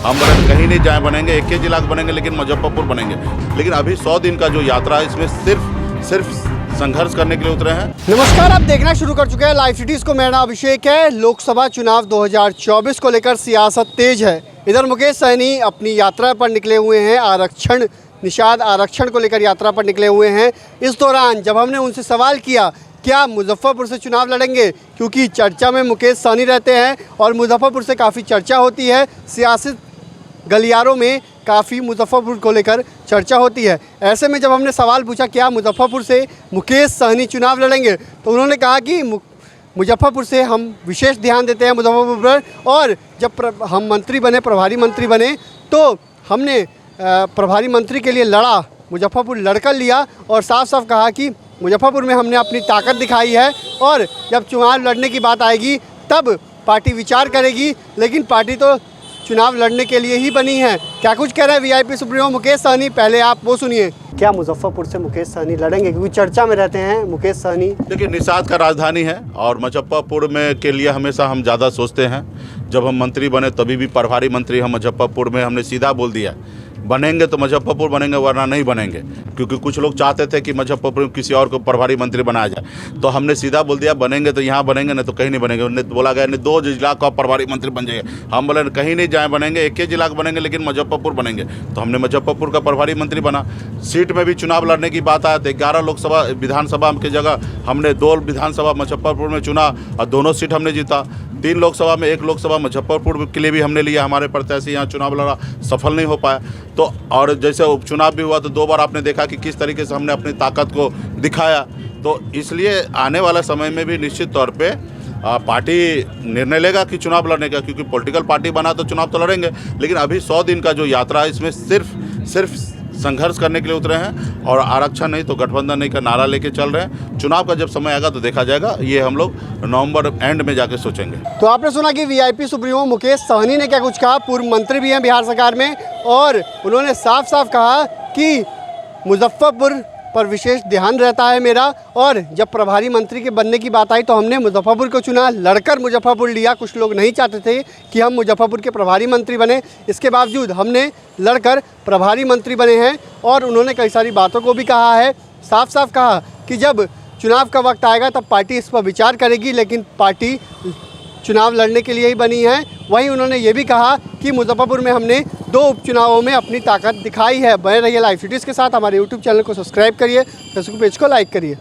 हम बोले कहीं नहीं जाए बनेंगे, एक ही जिला बनेंगे लेकिन मुजफ्फरपुर बनेंगे। लेकिन अभी 100 दिन का जो यात्रा है इसमें सिर्फ संघर्ष करने के लिए उतरे हैं। नमस्कार, आप देखना शुरू कर चुके हैं लाइव सिटीज को। मेरा नाम अभिषेक है। लोकसभा चुनाव 2024 को लेकर सियासत तेज है। इधर मुकेश सहनी अपनी यात्रा पर निकले हुए हैं। आरक्षण, निषाद आरक्षण को लेकर यात्रा पर निकले हुए हैं। इस दौरान जब हमने उनसे सवाल किया क्या मुजफ्फरपुर से चुनाव लड़ेंगे, क्योंकि चर्चा में मुकेश सहनी रहते हैं और मुजफ्फरपुर से काफ़ी चर्चा होती है, सियासत गलियारों में काफ़ी मुजफ्फरपुर को लेकर चर्चा होती है। ऐसे में जब हमने सवाल पूछा क्या मुजफ्फरपुर से मुकेश सहनी चुनाव लड़ेंगे, तो उन्होंने कहा कि मुजफ्फरपुर से हम विशेष ध्यान देते हैं मुजफ्फरपुर पर, और जब हम मंत्री बने, प्रभारी मंत्री बने, तो हमने प्रभारी मंत्री के लिए लड़ा, मुजफ्फरपुर लड़कर लिया और साफ साफ कहा कि मुजफ्फरपुर में हमने अपनी ताकत दिखाई है और जब चुनाव लड़ने की बात आएगी तब पार्टी विचार करेगी, लेकिन पार्टी तो चुनाव लड़ने के लिए ही बनी है। क्या कुछ कह रहे हैं वीआईपी सुप्रीमो मुकेश सहनी, पहले आप वो सुनिए। क्या मुजफ्फरपुर से मुकेश सहनी लड़ेंगे, क्योंकि चर्चा में रहते हैं मुकेश सहनी? देखिए, निषाद का राजधानी है और मुजफ्फरपुर में के लिए हमेशा हम ज़्यादा सोचते हैं। जब हम मंत्री बने तभी भी प्रभारी मंत्री हम मुजफ्फरपुर में हमने सीधा बोल दिया बनेंगे तो मुजफ्फरपुर बनेंगे वरना नहीं बनेंगे, क्योंकि कुछ लोग चाहते थे कि मुजफ्फरपुर में किसी और को प्रभारी मंत्री बनाया जाए। तो हमने सीधा बोल दिया बनेंगे तो यहाँ बनेंगे, नहीं तो कहीं नहीं बनेंगे। उन्हें बोला गया नहीं 2 जिला का प्रभारी मंत्री बन जाएगा। हम बोले कहीं नहीं जाए बनेंगे, एक ही जिला का बनेंगे लेकिन मुजफ्फरपुर बनेंगे। तो हमने मुजफ्फरपुर का प्रभारी मंत्री बना। सीट में भी चुनाव लड़ने की बात आया तो 11 लोकसभा विधानसभा की जगह हमने 2 विधानसभा मुजफ्फरपुर में चुना और दोनों सीट हमने जीता। 3 लोकसभा में 1 लोकसभा मुजफ्फरपुर के लिए भी हमने लिया। हमारे प्रत्याशी यहाँ चुनाव लड़ा, सफल नहीं हो पाया। तो और जैसे उपचुनाव भी हुआ तो 2 बार आपने देखा कि किस तरीके से हमने अपनी ताकत को दिखाया। तो इसलिए आने वाला समय में भी निश्चित तौर पे पार्टी निर्णय लेगा कि चुनाव लड़ने का, क्योंकि पॉलिटिकल पार्टी बना तो चुनाव तो लड़ेंगे। लेकिन अभी 100 दिन का जो यात्रा है इसमें सिर्फ संघर्ष करने के लिए उतरे हैं और आरक्षण नहीं तो गठबंधन नहीं का नारा लेके चल रहे हैं। चुनाव का जब समय आएगा तो देखा जाएगा, ये हम लोग नवंबर एंड में जाके सोचेंगे। तो आपने सुना कि वीआईपी सुप्रीमो मुकेश सहनी ने क्या कुछ कहा। पूर्व मंत्री भी हैं बिहार सरकार में और उन्होंने साफ साफ कहा कि मुजफ्फरपुर पर विशेष ध्यान रहता है मेरा, और जब प्रभारी मंत्री के बनने की बात आई तो हमने मुजफ्फरपुर को चुना, लड़कर मुजफ्फरपुर लिया। कुछ लोग नहीं चाहते थे कि हम मुजफ्फरपुर के प्रभारी मंत्री बने, इसके बावजूद हमने लड़कर प्रभारी मंत्री बने हैं। और उन्होंने कई सारी बातों को भी कहा है, साफ साफ कहा कि जब चुनाव का वक्त आएगा तब पार्टी इस पर विचार करेगी, लेकिन पार्टी चुनाव लड़ने के लिए ही बनी है। वहीं उन्होंने ये भी कहा कि मुजफ्फरपुर में हमने 2 उपचुनावों में अपनी ताकत दिखाई है। बने रहिए लाइव सिटीज़ के साथ। हमारे यूट्यूब चैनल को सब्सक्राइब करिए, फेसबुक पेज को लाइक करिए।